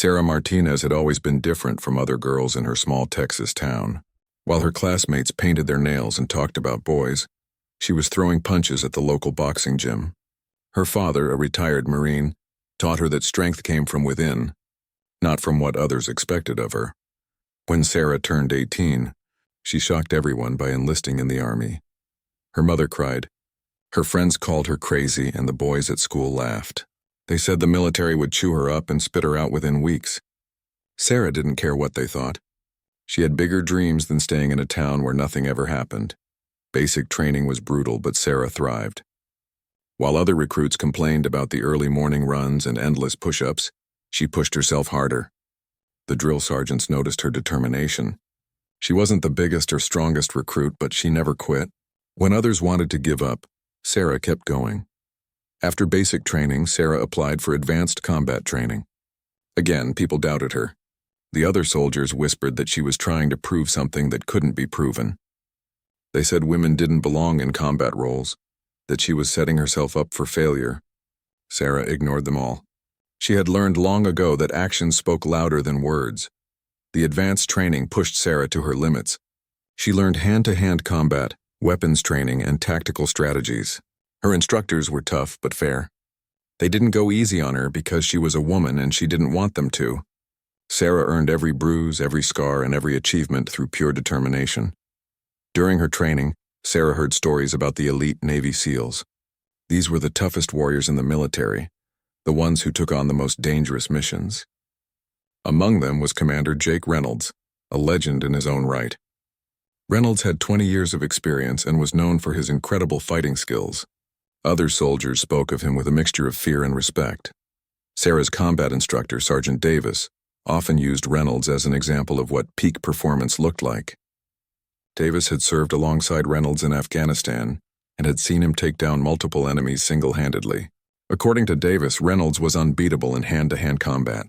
Sarah Martinez had always been different from other girls in her small Texas town. While her classmates painted their nails and talked about boys, she was throwing punches at the local boxing gym. Her father, a retired Marine, taught her that strength came from within, not from what others expected of her. When Sarah turned 18, she shocked everyone by enlisting in the Army. Her mother cried. Her friends called her crazy, and the boys at school laughed. They said the military would chew her up and spit her out within weeks. Sarah didn't care what they thought. She had bigger dreams than staying in a town where nothing ever happened. Basic training was brutal, but Sarah thrived. While other recruits complained about the early morning runs and endless push-ups, she pushed herself harder. The drill sergeants noticed her determination. She wasn't the biggest or strongest recruit, but she never quit. When others wanted to give up, Sarah kept going. After basic training, Sarah applied for advanced combat training. Again, people doubted her. The other soldiers whispered that she was trying to prove something that couldn't be proven. They said women didn't belong in combat roles, that she was setting herself up for failure. Sarah ignored them all. She had learned long ago that actions spoke louder than words. The advanced training pushed Sarah to her limits. She learned hand-to-hand combat, weapons training, and tactical strategies. Her instructors were tough but fair. They didn't go easy on her because she was a woman and she didn't want them to. Sarah earned every bruise, every scar, and every achievement through pure determination. During her training, Sarah heard stories about the elite Navy SEALs. These were the toughest warriors in the military, the ones who took on the most dangerous missions. Among them was Commander Jake Reynolds, a legend in his own right. Reynolds had 20 years of experience and was known for his incredible fighting skills. Other soldiers spoke of him with a mixture of fear and respect. Sarah's combat instructor, Sergeant Davis, often used Reynolds as an example of what peak performance looked like. Davis had served alongside Reynolds in Afghanistan and had seen him take down multiple enemies single-handedly. According to Davis, Reynolds was unbeatable in hand-to-hand combat.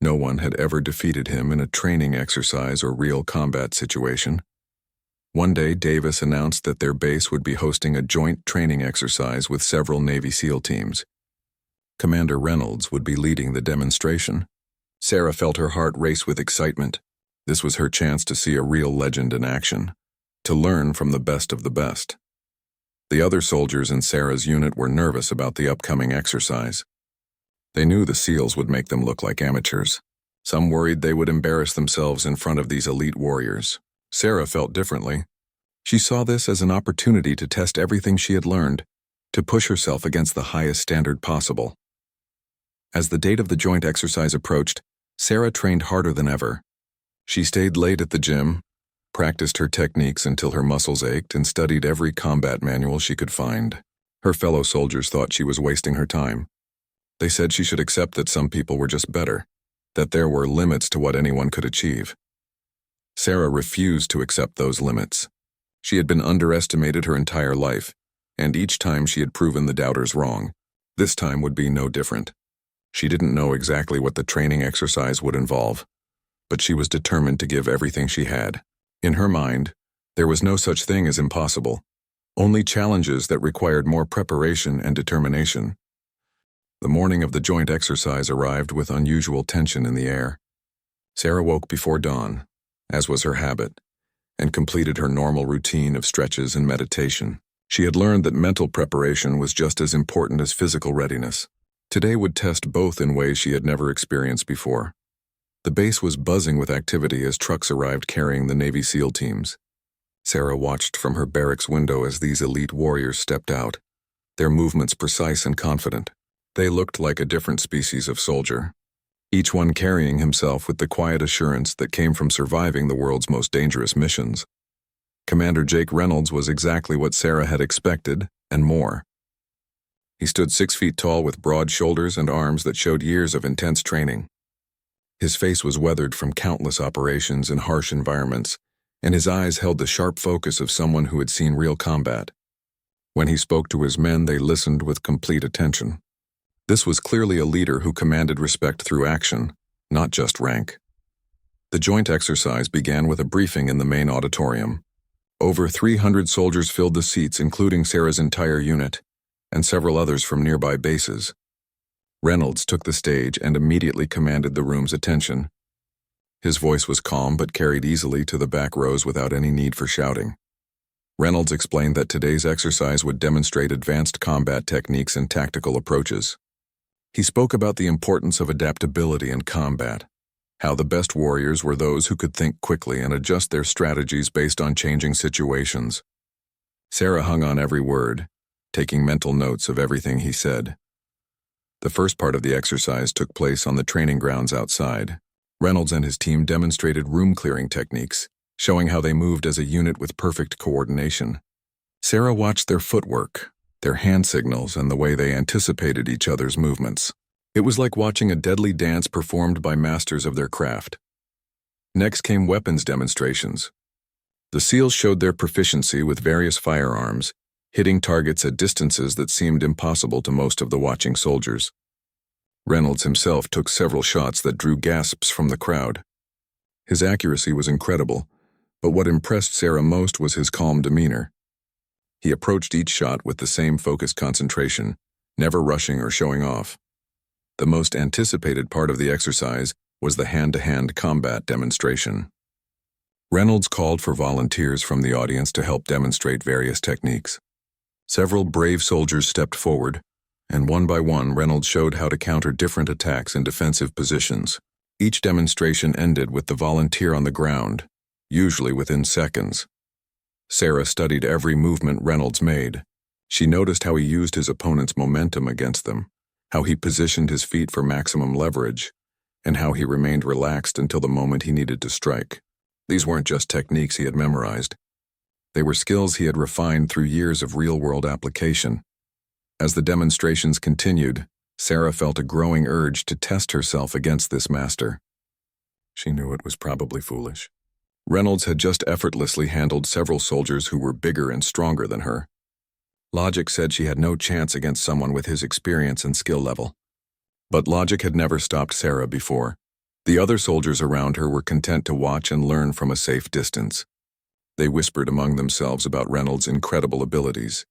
No one had ever defeated him in a training exercise or real combat situation. One day, Davis announced that their base would be hosting a joint training exercise with several Navy SEAL teams. Commander Reynolds would be leading the demonstration. Sarah felt her heart race with excitement. This was her chance to see a real legend in action, to learn from the best of the best. The other soldiers in Sarah's unit were nervous about the upcoming exercise. They knew the SEALs would make them look like amateurs. Some worried they would embarrass themselves in front of these elite warriors. Sarah felt differently. She saw this as an opportunity to test everything she had learned, to push herself against the highest standard possible. As the date of the joint exercise approached, Sarah trained harder than ever. She stayed late at the gym, practiced her techniques until her muscles ached, and studied every combat manual she could find. Her fellow soldiers thought she was wasting her time. They said she should accept that some people were just better, that there were limits to what anyone could achieve. Sarah refused to accept those limits. She had been underestimated her entire life, and each time she had proven the doubters wrong. This time would be no different. She didn't know exactly what the training exercise would involve, but she was determined to give everything she had. In her mind, there was no such thing as impossible, only challenges that required more preparation and determination. The morning of the joint exercise arrived with unusual tension in the air. Sarah woke before dawn, as was her habit, and completed her normal routine of stretches and meditation. She had learned that mental preparation was just as important as physical readiness. Today would test both in ways she had never experienced before. The base was buzzing with activity as trucks arrived carrying the Navy SEAL teams. Sarah watched from her barracks window as these elite warriors stepped out, their movements precise and confident. They looked like a different species of soldier, each one carrying himself with the quiet assurance that came from surviving the world's most dangerous missions. Commander Jake Reynolds was exactly what Sarah had expected, and more. He stood 6 feet tall with broad shoulders and arms that showed years of intense training. His face was weathered from countless operations in harsh environments, and his eyes held the sharp focus of someone who had seen real combat. When he spoke to his men, they listened with complete attention. This was clearly a leader who commanded respect through action, not just rank. The joint exercise began with a briefing in the main auditorium. Over 300 soldiers filled the seats, including Sarah's entire unit, and several others from nearby bases. Reynolds took the stage and immediately commanded the room's attention. His voice was calm but carried easily to the back rows without any need for shouting. Reynolds explained that today's exercise would demonstrate advanced combat techniques and tactical approaches. He spoke about the importance of adaptability in combat, how the best warriors were those who could think quickly and adjust their strategies based on changing situations. Sarah hung on every word, taking mental notes of everything he said. The first part of the exercise took place on the training grounds outside. Reynolds and his team demonstrated room-clearing techniques, showing how they moved as a unit with perfect coordination. Sarah watched their footwork, their hand signals, and the way they anticipated each other's movements. It was like watching a deadly dance performed by masters of their craft. Next came weapons demonstrations. The SEALs showed their proficiency with various firearms, hitting targets at distances that seemed impossible to most of the watching soldiers. Reynolds himself took several shots that drew gasps from the crowd. His accuracy was incredible, but what impressed Sarah most was his calm demeanor. He approached each shot with the same focused concentration, never rushing or showing off. The most anticipated part of the exercise was the hand-to-hand combat demonstration. Reynolds called for volunteers from the audience to help demonstrate various techniques. Several brave soldiers stepped forward, and one by one Reynolds showed how to counter different attacks in defensive positions. Each demonstration ended with the volunteer on the ground, usually within seconds. Sarah studied every movement Reynolds made. She noticed how he used his opponent's momentum against them, how he positioned his feet for maximum leverage, and how he remained relaxed until the moment he needed to strike. These weren't just techniques he had memorized. They were skills he had refined through years of real-world application. As the demonstrations continued, Sarah felt a growing urge to test herself against this master. She knew it was probably foolish. Reynolds had just effortlessly handled several soldiers who were bigger and stronger than her. Logic said she had no chance against someone with his experience and skill level. But logic had never stopped Sarah before. The other soldiers around her were content to watch and learn from a safe distance. They whispered among themselves about Reynolds' incredible abilities,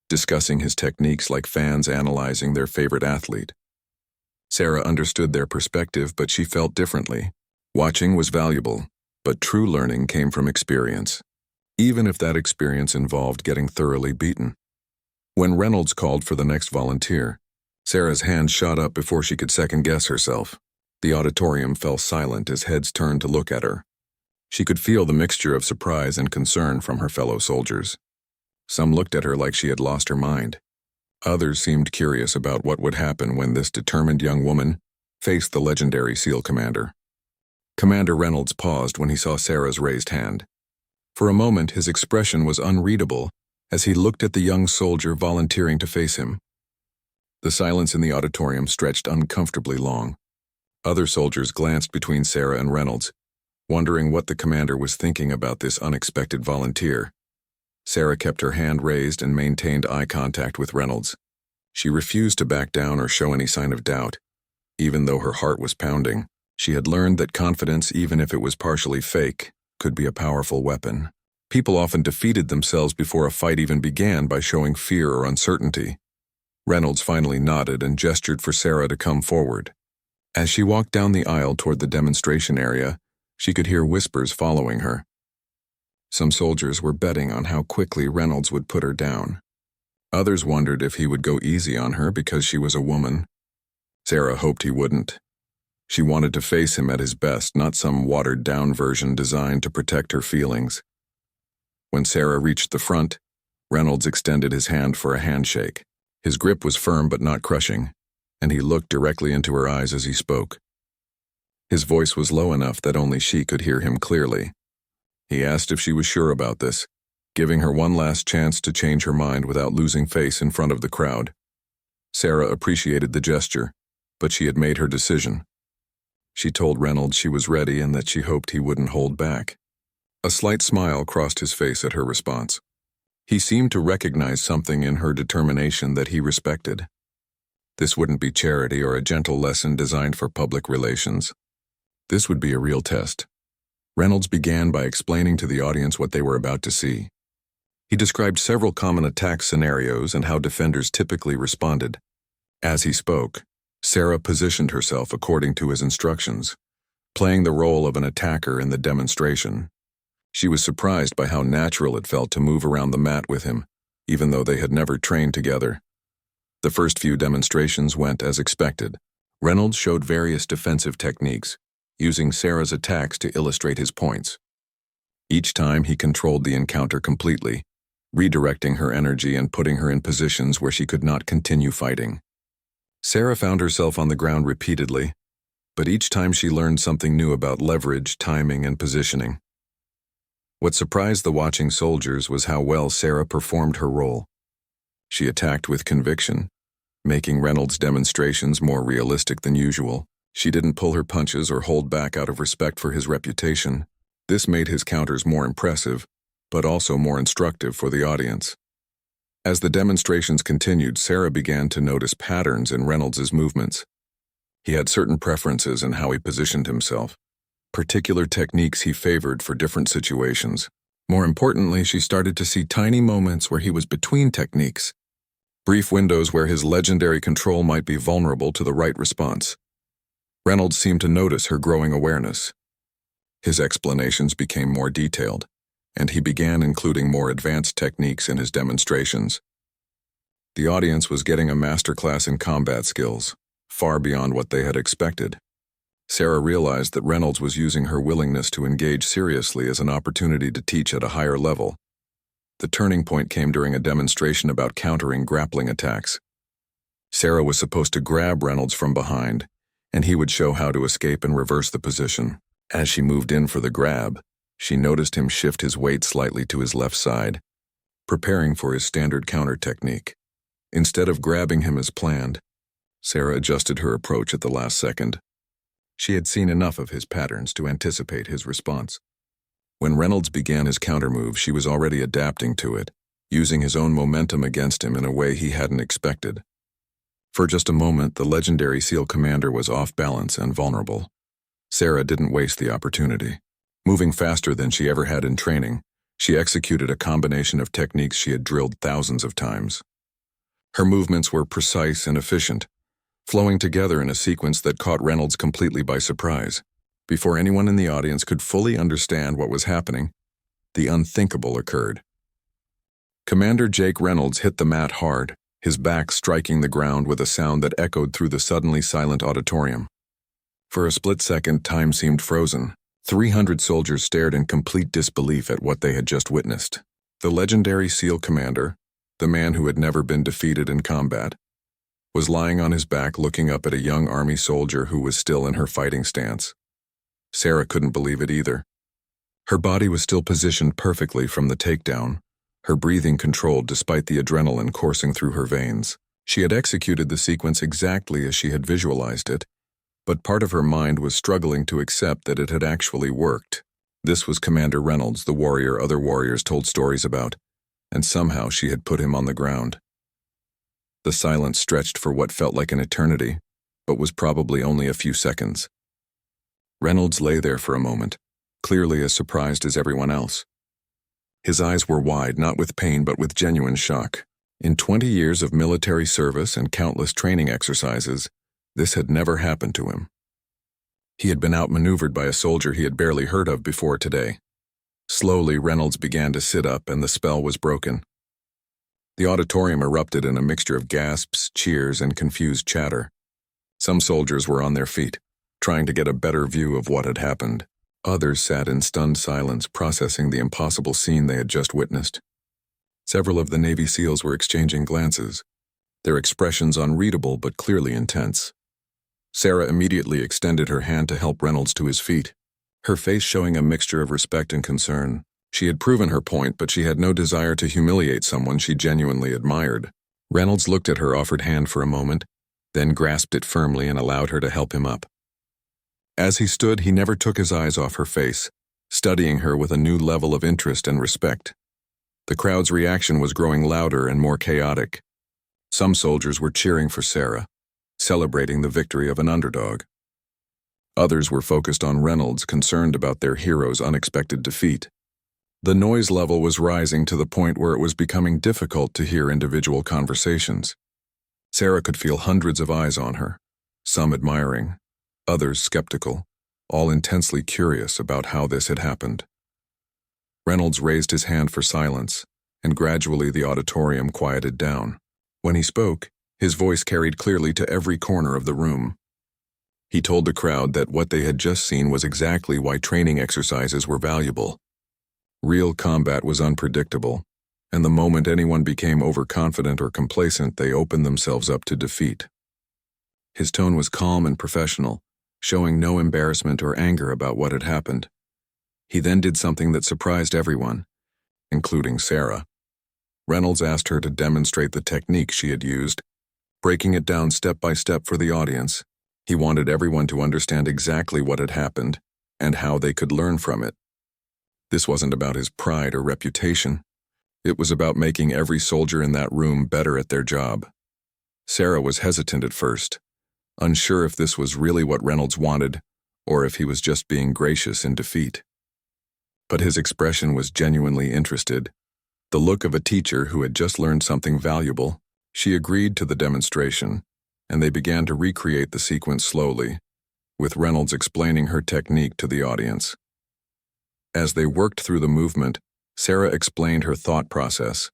discussing his techniques like fans analyzing their favorite athlete. Sarah understood their perspective, but she felt differently. Watching was valuable, but true learning came from experience, even if that experience involved getting thoroughly beaten. When Reynolds called for the next volunteer, Sarah's hand shot up before she could second-guess herself. The auditorium fell silent as heads turned to look at her. She could feel the mixture of surprise and concern from her fellow soldiers. Some looked at her like she had lost her mind. Others seemed curious about what would happen when this determined young woman faced the legendary SEAL commander. Commander Reynolds paused when he saw Sarah's raised hand. For a moment, his expression was unreadable as he looked at the young soldier volunteering to face him. The silence in the auditorium stretched uncomfortably long. Other soldiers glanced between Sarah and Reynolds, wondering what the commander was thinking about this unexpected volunteer. Sarah kept her hand raised and maintained eye contact with Reynolds. She refused to back down or show any sign of doubt. Even though her heart was pounding, she had learned that confidence, even if it was partially fake, could be a powerful weapon. People often defeated themselves before a fight even began by showing fear or uncertainty. Reynolds finally nodded and gestured for Sarah to come forward. As she walked down the aisle toward the demonstration area, she could hear whispers following her. Some soldiers were betting on how quickly Reynolds would put her down. Others wondered if he would go easy on her because she was a woman. Sarah hoped he wouldn't. She wanted to face him at his best, not some watered-down version designed to protect her feelings. When Sarah reached the front, Reynolds extended his hand for a handshake. His grip was firm but not crushing, and he looked directly into her eyes as he spoke. His voice was low enough that only she could hear him clearly. He asked if she was sure about this, giving her one last chance to change her mind without losing face in front of the crowd. Sarah appreciated the gesture, but she had made her decision. She told Reynolds she was ready and that she hoped he wouldn't hold back. A slight smile crossed his face at her response. He seemed to recognize something in her determination that he respected. This wouldn't be charity or a gentle lesson designed for public relations. This would be a real test. Reynolds began by explaining to the audience what they were about to see. He described several common attack scenarios and how defenders typically responded. As he spoke, Sarah positioned herself according to his instructions, playing the role of an attacker in the demonstration. She was surprised by how natural it felt to move around the mat with him, even though they had never trained together. The first few demonstrations went as expected. Reynolds showed various defensive techniques, using Sarah's attacks to illustrate his points. Each time he controlled the encounter completely, redirecting her energy and putting her in positions where she could not continue fighting. Sarah found herself on the ground repeatedly, but each time she learned something new about leverage, timing, and positioning. What surprised the watching soldiers was how well Sarah performed her role. She attacked with conviction, making Reynolds' demonstrations more realistic than usual. She didn't pull her punches or hold back out of respect for his reputation. This made his counters more impressive, but also more instructive for the audience. As the demonstrations continued, Sarah began to notice patterns in Reynolds' movements. He had certain preferences in how he positioned himself, particular techniques he favored for different situations. More importantly, she started to see tiny moments where he was between techniques, brief windows where his legendary control might be vulnerable to the right response. Reynolds seemed to notice her growing awareness. His explanations became more detailed, and he began including more advanced techniques in his demonstrations. The audience was getting a masterclass in combat skills, far beyond what they had expected. Sarah realized that Reynolds was using her willingness to engage seriously as an opportunity to teach at a higher level. The turning point came during a demonstration about countering grappling attacks. Sarah was supposed to grab Reynolds from behind, and he would show how to escape and reverse the position. As she moved in for the grab, she noticed him shift his weight slightly to his left side, preparing for his standard counter technique. Instead of grabbing him as planned, Sarah adjusted her approach at the last second. She had seen enough of his patterns to anticipate his response. When Reynolds began his countermove, she was already adapting to it, using his own momentum against him in a way he hadn't expected. For just a moment, the legendary SEAL commander was off balance and vulnerable. Sarah didn't waste the opportunity. Moving faster than she ever had in training, she executed a combination of techniques she had drilled thousands of times. Her movements were precise and efficient, flowing together in a sequence that caught Reynolds completely by surprise. Before anyone in the audience could fully understand what was happening, the unthinkable occurred. Commander Jake Reynolds hit the mat hard, his back striking the ground with a sound that echoed through the suddenly silent auditorium. For a split second, time seemed frozen. 300 soldiers stared in complete disbelief at what they had just witnessed. The legendary SEAL commander, the man who had never been defeated in combat, was lying on his back looking up at a young army soldier who was still in her fighting stance. Sarah couldn't believe it either. Her body was still positioned perfectly from the takedown, her breathing controlled despite the adrenaline coursing through her veins. She had executed the sequence exactly as she had visualized it, but part of her mind was struggling to accept that it had actually worked. This was Commander Reynolds, the warrior other warriors told stories about, and somehow she had put him on the ground. The silence stretched for what felt like an eternity, but was probably only a few seconds. Reynolds lay there for a moment, clearly as surprised as everyone else. His eyes were wide, not with pain but with genuine shock. In 20 years of military service and countless training exercises, this had never happened to him. He had been outmaneuvered by a soldier he had barely heard of before today. Slowly, Reynolds began to sit up and the spell was broken. The auditorium erupted in a mixture of gasps, cheers, and confused chatter. Some soldiers were on their feet, trying to get a better view of what had happened. Others sat in stunned silence, processing the impossible scene they had just witnessed. Several of the Navy SEALs were exchanging glances, their expressions unreadable but clearly intense. Sarah immediately extended her hand to help Reynolds to his feet, her face showing a mixture of respect and concern. She had proven her point, but she had no desire to humiliate someone she genuinely admired. Reynolds looked at her offered hand for a moment, then grasped it firmly and allowed her to help him up. As he stood, he never took his eyes off her face, studying her with a new level of interest and respect. The crowd's reaction was growing louder and more chaotic. Some soldiers were cheering for Sarah, celebrating the victory of an underdog. Others were focused on Reynolds, concerned about their hero's unexpected defeat. The noise level was rising to the point where it was becoming difficult to hear individual conversations. Sarah could feel hundreds of eyes on her, some admiring, others skeptical, all intensely curious about how this had happened. Reynolds raised his hand for silence, and gradually the auditorium quieted down. When he spoke, his voice carried clearly to every corner of the room. He told the crowd that what they had just seen was exactly why training exercises were valuable. Real combat was unpredictable, and the moment anyone became overconfident or complacent, they opened themselves up to defeat. His tone was calm and professional, showing no embarrassment or anger about what had happened. He then did something that surprised everyone, including Sarah. Reynolds asked her to demonstrate the technique she had used, breaking it down step by step for the audience. He wanted everyone to understand exactly what had happened and how they could learn from it. This wasn't about his pride or reputation. It was about making every soldier in that room better at their job. Sarah was hesitant at first, unsure if this was really what Reynolds wanted or if he was just being gracious in defeat. But his expression was genuinely interested. The look of a teacher who had just learned something valuable. She agreed to the demonstration, and they began to recreate the sequence slowly, with Reynolds explaining her technique to the audience. As they worked through the movement, Sarah explained her thought process.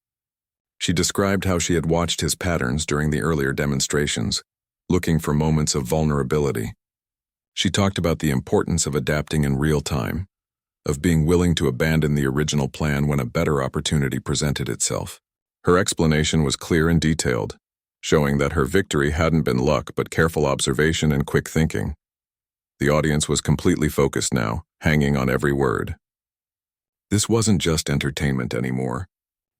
She described how she had watched his patterns during the earlier demonstrations, looking for moments of vulnerability. She talked about the importance of adapting in real time, of being willing to abandon the original plan when a better opportunity presented itself. Her explanation was clear and detailed, showing that her victory hadn't been luck but careful observation and quick thinking. The audience was completely focused now, hanging on every word. This wasn't just entertainment anymore.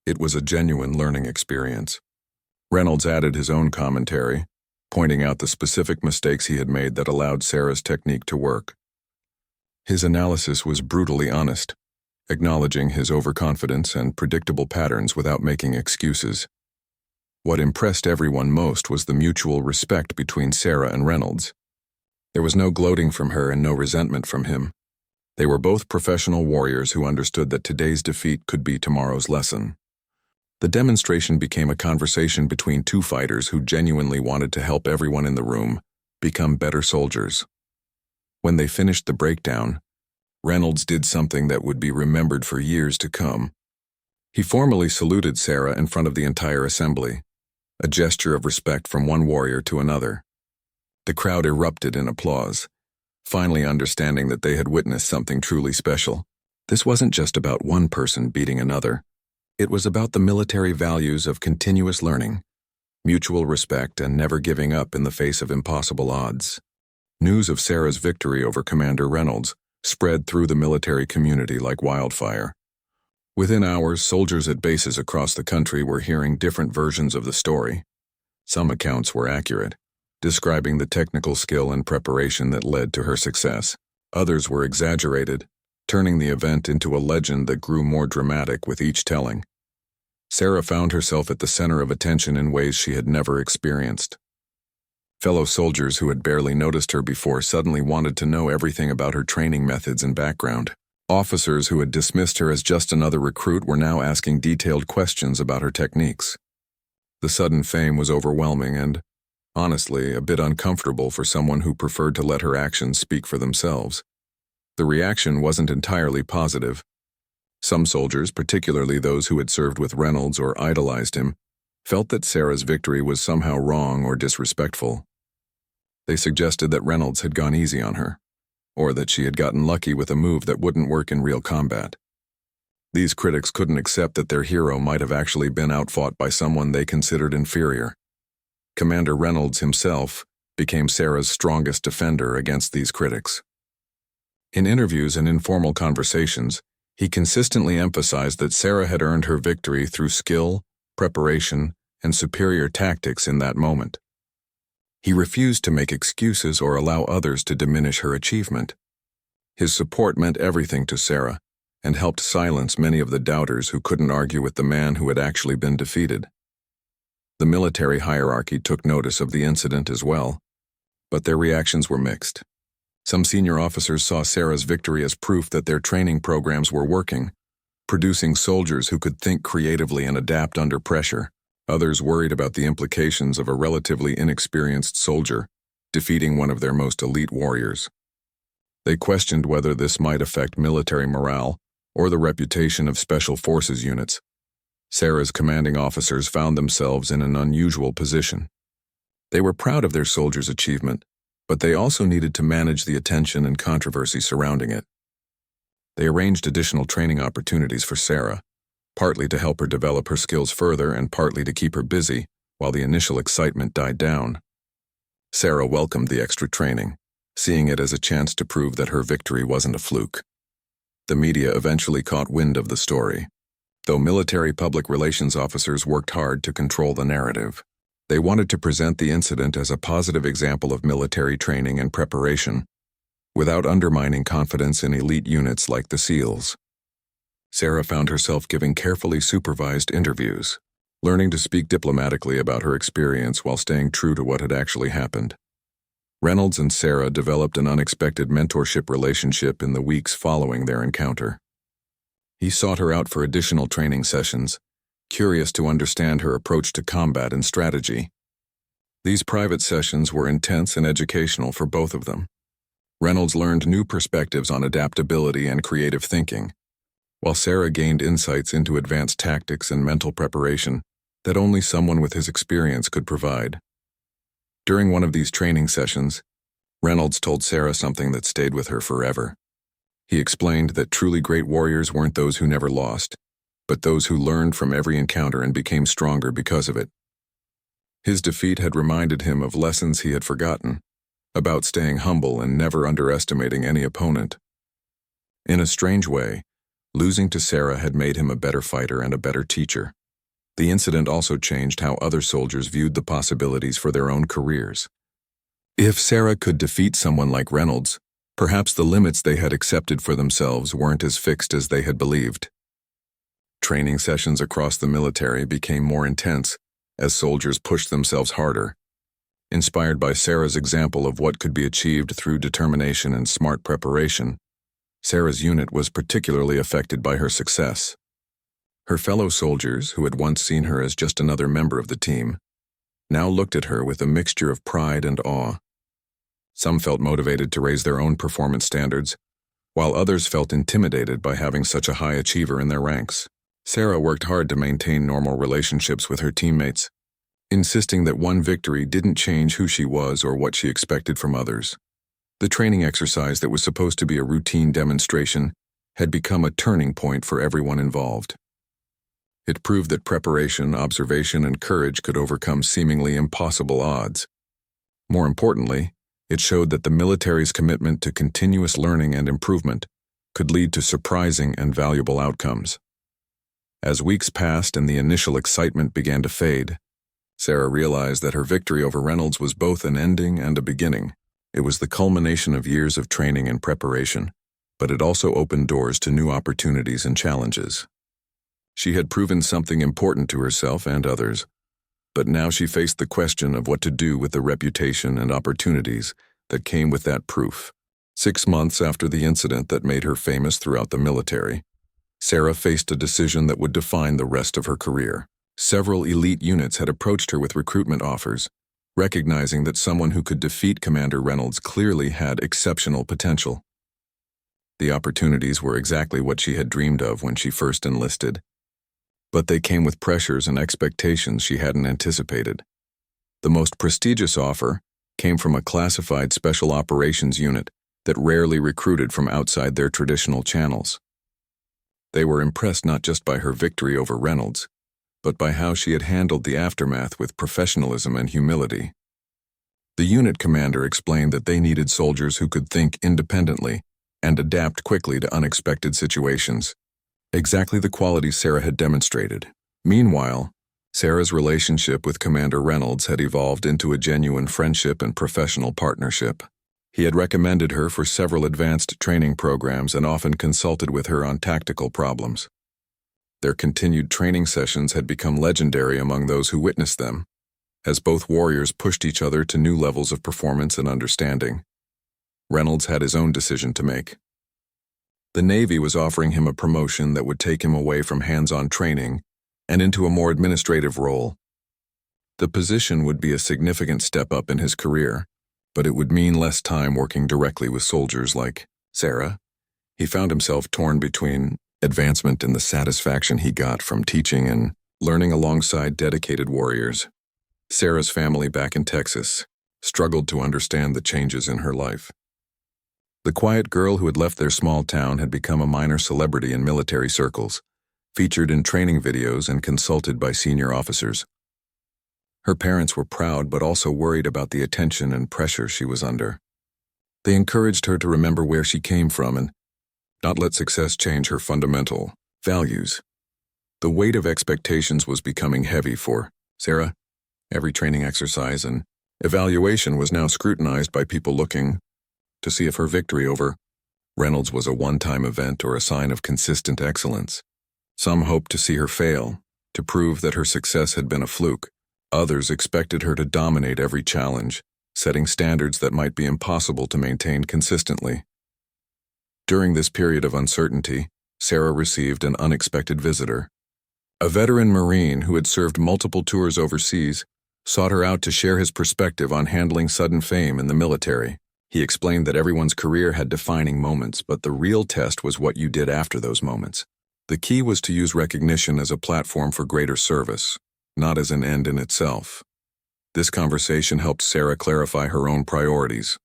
It was a genuine learning experience. Reynolds added his own commentary, pointing out the specific mistakes he had made that allowed Sarah's technique to work. His analysis was brutally honest, acknowledging his overconfidence and predictable patterns without making excuses. What impressed everyone most was the mutual respect between Sarah and Reynolds. There was no gloating from her and no resentment from him. They were both professional warriors who understood that today's defeat could be tomorrow's lesson. The demonstration became a conversation between two fighters who genuinely wanted to help everyone in the room become better soldiers. When they finished the breakdown, Reynolds did something that would be remembered for years to come. He formally saluted Sarah in front of the entire assembly, a gesture of respect from one warrior to another. The crowd erupted in applause, finally understanding that they had witnessed something truly special. This wasn't just about one person beating another. It was about the military values of continuous learning, mutual respect, and never giving up in the face of impossible odds. News of Sarah's victory over Commander Reynolds spread through the military community like wildfire. Within hours, soldiers at bases across the country were hearing different versions of the story. Some accounts were accurate, describing the technical skill and preparation that led to her success. Others were exaggerated, turning the event into a legend that grew more dramatic with each telling. Sarah found herself at the center of attention in ways she had never experienced. Fellow soldiers who had barely noticed her before suddenly wanted to know everything about her training methods and background. Officers who had dismissed her as just another recruit were now asking detailed questions about her techniques. The sudden fame was overwhelming and, honestly, a bit uncomfortable for someone who preferred to let her actions speak for themselves. The reaction wasn't entirely positive. Some soldiers, particularly those who had served with Reynolds or idolized him, felt that Sarah's victory was somehow wrong or disrespectful. They suggested that Reynolds had gone easy on her, or that she had gotten lucky with a move that wouldn't work in real combat. These critics couldn't accept that their hero might have actually been outfought by someone they considered inferior. Commander Reynolds himself became Sarah's strongest defender against these critics. In interviews and informal conversations, he consistently emphasized that Sarah had earned her victory through skill, preparation, and superior tactics in that moment. He refused to make excuses or allow others to diminish her achievement. His support meant everything to Sarah and helped silence many of the doubters who couldn't argue with the man who had actually been defeated. The military hierarchy took notice of the incident as well, but their reactions were mixed. Some senior officers saw Sarah's victory as proof that their training programs were working, producing soldiers who could think creatively and adapt under pressure. Others worried about the implications of a relatively inexperienced soldier defeating one of their most elite warriors. They questioned whether this might affect military morale or the reputation of special forces units. Sarah's commanding officers found themselves in an unusual position. They were proud of their soldiers' achievement, but they also needed to manage the attention and controversy surrounding it. They arranged additional training opportunities for Sarah, partly to help her develop her skills further and partly to keep her busy while the initial excitement died down. Sarah welcomed the extra training, seeing it as a chance to prove that her victory wasn't a fluke. The media eventually caught wind of the story. Though military public relations officers worked hard to control the narrative, they wanted to present the incident as a positive example of military training and preparation, without undermining confidence in elite units like the SEALs. Sarah found herself giving carefully supervised interviews, learning to speak diplomatically about her experience while staying true to what had actually happened. Reynolds and Sarah developed an unexpected mentorship relationship in the weeks following their encounter. He sought her out for additional training sessions, curious to understand her approach to combat and strategy. These private sessions were intense and educational for both of them. Reynolds learned new perspectives on adaptability and creative thinking, while Sarah gained insights into advanced tactics and mental preparation that only someone with his experience could provide. During one of these training sessions, Reynolds told Sarah something that stayed with her forever. He explained that truly great warriors weren't those who never lost, but those who learned from every encounter and became stronger because of it. His defeat had reminded him of lessons he had forgotten, about staying humble and never underestimating any opponent. In a strange way, losing to Sarah had made him a better fighter and a better teacher. The incident also changed how other soldiers viewed the possibilities for their own careers. If Sarah could defeat someone like Reynolds, perhaps the limits they had accepted for themselves weren't as fixed as they had believed. Training sessions across the military became more intense as soldiers pushed themselves harder. Inspired by Sarah's example of what could be achieved through determination and smart preparation, Sarah's unit was particularly affected by her success. Her fellow soldiers, who had once seen her as just another member of the team, now looked at her with a mixture of pride and awe. Some felt motivated to raise their own performance standards, while others felt intimidated by having such a high achiever in their ranks. Sarah worked hard to maintain normal relationships with her teammates, insisting that one victory didn't change who she was or what she expected from others. The training exercise that was supposed to be a routine demonstration had become a turning point for everyone involved. It proved that preparation, observation, and courage could overcome seemingly impossible odds. More importantly, it showed that the military's commitment to continuous learning and improvement could lead to surprising and valuable outcomes. As weeks passed and the initial excitement began to fade, Sarah realized that her victory over Reynolds was both an ending and a beginning. It was the culmination of years of training and preparation, but it also opened doors to new opportunities and challenges. She had proven something important to herself and others, but now she faced the question of what to do with the reputation and opportunities that came with that proof. 6 months after the incident that made her famous throughout the military, Sarah faced a decision that would define the rest of her career. Several elite units had approached her with recruitment offers, recognizing that someone who could defeat Commander Reynolds clearly had exceptional potential. The opportunities were exactly what she had dreamed of when she first enlisted, but they came with pressures and expectations she hadn't anticipated. The most prestigious offer came from a classified special operations unit that rarely recruited from outside their traditional channels. They were impressed not just by her victory over Reynolds, but by how she had handled the aftermath with professionalism and humility. The unit commander explained that they needed soldiers who could think independently and adapt quickly to unexpected situations. Exactly the qualities Sarah had demonstrated. Meanwhile, Sarah's relationship with Commander Reynolds had evolved into a genuine friendship and professional partnership. He had recommended her for several advanced training programs and often consulted with her on tactical problems. Their continued training sessions had become legendary among those who witnessed them, as both warriors pushed each other to new levels of performance and understanding. Reynolds had his own decision to make. The Navy was offering him a promotion that would take him away from hands-on training and into a more administrative role. The position would be a significant step up in his career, but it would mean less time working directly with soldiers like Sarah. He found himself torn between advancement and the satisfaction he got from teaching and learning alongside dedicated warriors. Sarah's family back in Texas struggled to understand the changes in her life. The quiet girl who had left their small town had become a minor celebrity in military circles, featured in training videos and consulted by senior officers. Her parents were proud but also worried about the attention and pressure she was under. They encouraged her to remember where she came from and not let success change her fundamental values. The weight of expectations was becoming heavy for Sarah. Every training exercise and evaluation was now scrutinized by people looking to see if her victory over Reynolds was a one-time event or a sign of consistent excellence. Some hoped to see her fail, to prove that her success had been a fluke. Others expected her to dominate every challenge, setting standards that might be impossible to maintain consistently. During this period of uncertainty, Sarah received an unexpected visitor. A veteran Marine who had served multiple tours overseas sought her out to share his perspective on handling sudden fame in the military. He explained that everyone's career had defining moments, but the real test was what you did after those moments. The key was to use recognition as a platform for greater service, not as an end in itself. This conversation helped Sarah clarify her own priorities.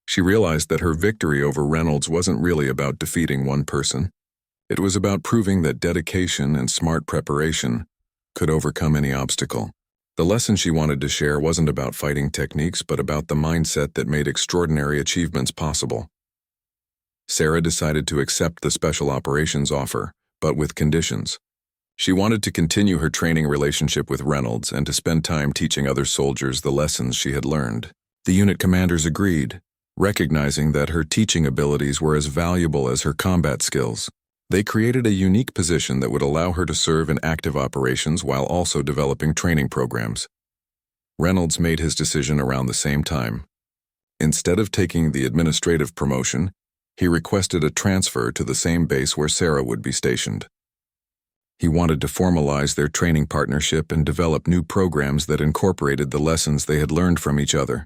She realized that her victory over Reynolds wasn't really about defeating one person. It was about proving that dedication and smart preparation could overcome any obstacle. The lesson she wanted to share wasn't about fighting techniques, but about the mindset that made extraordinary achievements possible. Sarah decided to accept the special operations offer, but with conditions. She wanted to continue her training relationship with Reynolds and to spend time teaching other soldiers the lessons she had learned. The unit commanders agreed, recognizing that her teaching abilities were as valuable as her combat skills. They created a unique position that would allow her to serve in active operations while also developing training programs. Reynolds made his decision around the same time. Instead of taking the administrative promotion, he requested a transfer to the same base where Sarah would be stationed. He wanted to formalize their training partnership and develop new programs that incorporated the lessons they had learned from each other.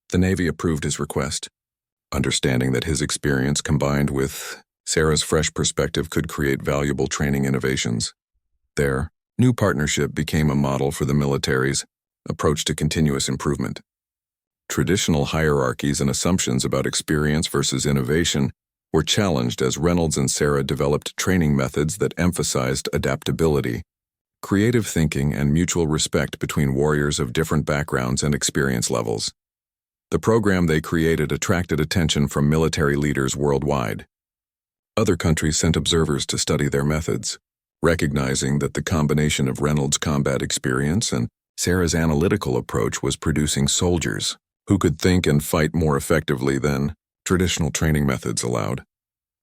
The Navy approved his request, understanding that his experience combined with Sarah's fresh perspective could create valuable training innovations. Their new partnership became a model for the military's approach to continuous improvement. Traditional hierarchies and assumptions about experience versus innovation were challenged as Reynolds and Sarah developed training methods that emphasized adaptability, creative thinking, and mutual respect between warriors of different backgrounds and experience levels. The program they created attracted attention from military leaders worldwide. Other countries sent observers to study their methods, recognizing that the combination of Reynolds' combat experience and Sarah's analytical approach was producing soldiers who could think and fight more effectively than traditional training methods allowed.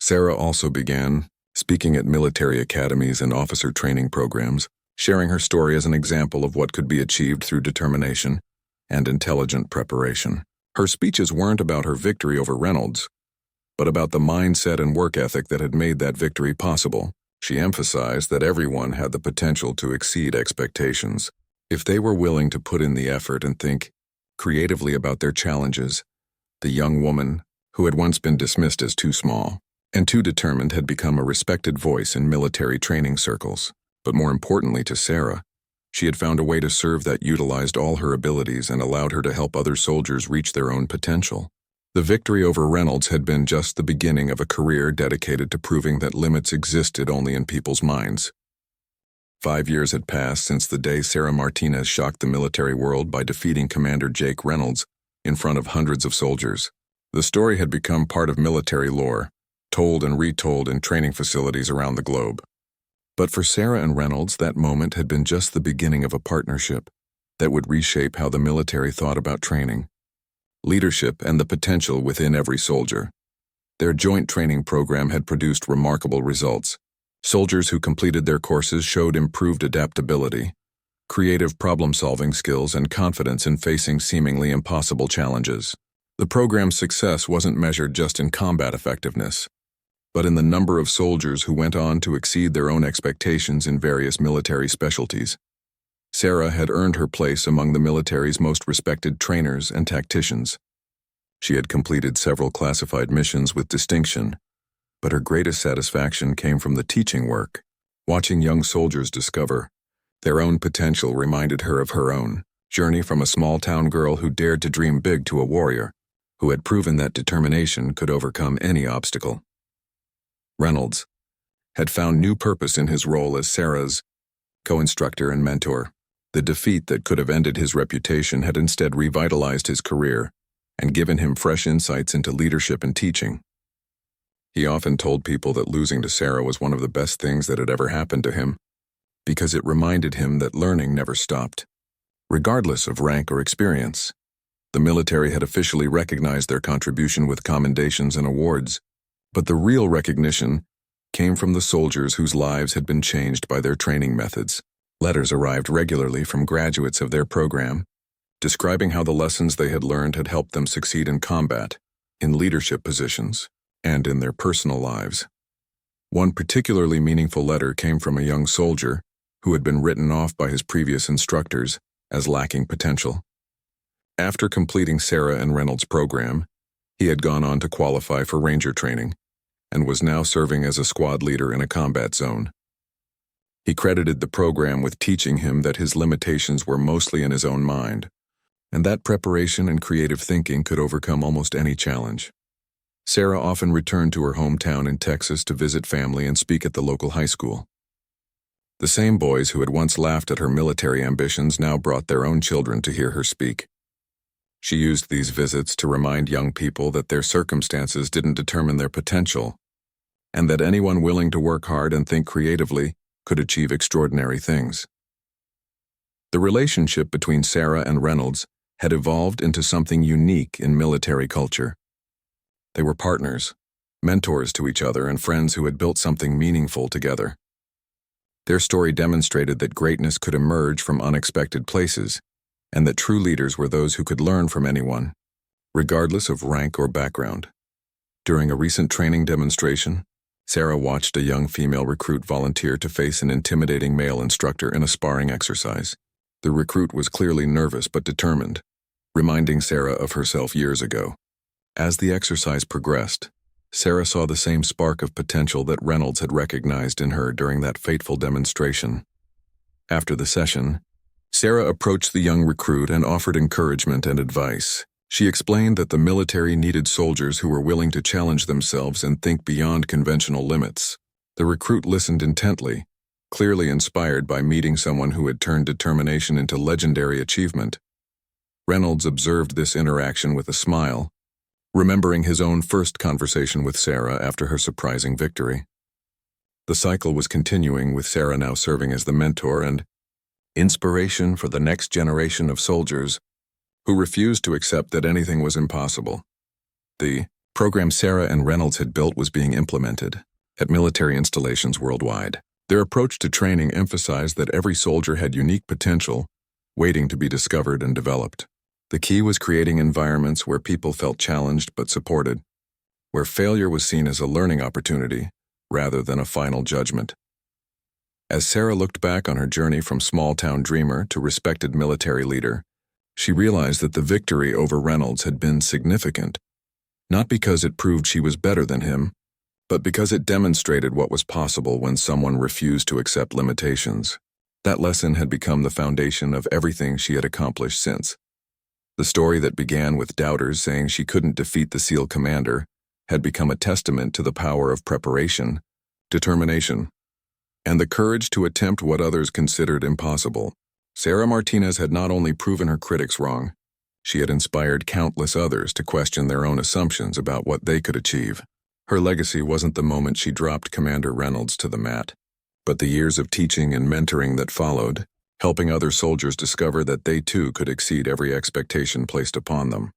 Sarah also began speaking at military academies and officer training programs, sharing her story as an example of what could be achieved through determination and intelligent preparation. Her speeches weren't about her victory over Reynolds, but about the mindset and work ethic that had made that victory possible. She emphasized that everyone had the potential to exceed expectations if they were willing to put in the effort and think creatively about their challenges. The young woman, who had once been dismissed as too small and too determined, had become a respected voice in military training circles. But more importantly to Sarah, she had found a way to serve that utilized all her abilities and allowed her to help other soldiers reach their own potential. The victory over Reynolds had been just the beginning of a career dedicated to proving that limits existed only in people's minds. 5 years had passed since the day Sarah Martinez shocked the military world by defeating Commander Jake Reynolds in front of hundreds of soldiers. The story had become part of military lore, told and retold in training facilities around the globe. But for Sarah and Reynolds, that moment had been just the beginning of a partnership that would reshape how the military thought about training, leadership, and the potential within every soldier. Their joint training program had produced remarkable results. Soldiers who completed their courses showed improved adaptability, creative problem-solving skills, and confidence in facing seemingly impossible challenges. The program's success wasn't measured just in combat effectiveness, but in the number of soldiers who went on to exceed their own expectations in various military specialties. Sarah had earned her place among the military's most respected trainers and tacticians. She had completed several classified missions with distinction, but her greatest satisfaction came from the teaching work. Watching young soldiers discover their own potential reminded her of her own journey from a small-town girl who dared to dream big to a warrior who had proven that determination could overcome any obstacle. Reynolds had found new purpose in his role as Sarah's co-instructor and mentor. The defeat that could have ended his reputation had instead revitalized his career and given him fresh insights into leadership and teaching. He often told people that losing to Sarah was one of the best things that had ever happened to him, because it reminded him that learning never stopped, regardless of rank or experience. The military had officially recognized their contribution with commendations and awards, but the real recognition came from the soldiers whose lives had been changed by their training methods. Letters arrived regularly from graduates of their program, describing how the lessons they had learned had helped them succeed in combat, in leadership positions, and in their personal lives. One particularly meaningful letter came from a young soldier who had been written off by his previous instructors as lacking potential. After completing Sarah and Reynolds' program, he had gone on to qualify for Ranger training and was now serving as a squad leader in a combat zone. He credited the program with teaching him that his limitations were mostly in his own mind, and that preparation and creative thinking could overcome almost any challenge. Sarah often returned to her hometown in Texas to visit family and speak at the local high school. The same boys who had once laughed at her military ambitions now brought their own children to hear her speak. She used these visits to remind young people that their circumstances didn't determine their potential, and that anyone willing to work hard and think creatively could achieve extraordinary things. The relationship between Sarah and Reynolds had evolved into something unique in military culture. They were partners, mentors to each other, and friends who had built something meaningful together. Their story demonstrated that greatness could emerge from unexpected places, and that true leaders were those who could learn from anyone, regardless of rank or background. During a recent training demonstration, Sarah watched a young female recruit volunteer to face an intimidating male instructor in a sparring exercise. The recruit was clearly nervous but determined, reminding Sarah of herself years ago. As the exercise progressed, Sarah saw the same spark of potential that Reynolds had recognized in her during that fateful demonstration. After the session, Sarah approached the young recruit and offered encouragement and advice. She explained that the military needed soldiers who were willing to challenge themselves and think beyond conventional limits. The recruit listened intently, clearly inspired by meeting someone who had turned determination into legendary achievement. Reynolds observed this interaction with a smile, remembering his own first conversation with Sarah after her surprising victory. The cycle was continuing, with Sarah now serving as the mentor and inspiration for the next generation of soldiers who refused to accept that anything was impossible. The program Sarah and Reynolds had built was being implemented at military installations worldwide. Their approach to training emphasized that every soldier had unique potential waiting to be discovered and developed. The key was creating environments where people felt challenged but supported, where failure was seen as a learning opportunity rather than a final judgment. As Sarah looked back on her journey from small-town dreamer to respected military leader, she realized that the victory over Reynolds had been significant, not because it proved she was better than him, but because it demonstrated what was possible when someone refused to accept limitations. That lesson had become the foundation of everything she had accomplished since. The story that began with doubters saying she couldn't defeat the SEAL commander had become a testament to the power of preparation, determination, and the courage to attempt what others considered impossible. Sarah Martinez had not only proven her critics wrong, she had inspired countless others to question their own assumptions about what they could achieve. Her legacy wasn't the moment she dropped Commander Reynolds to the mat, but the years of teaching and mentoring that followed, helping other soldiers discover that they too could exceed every expectation placed upon them.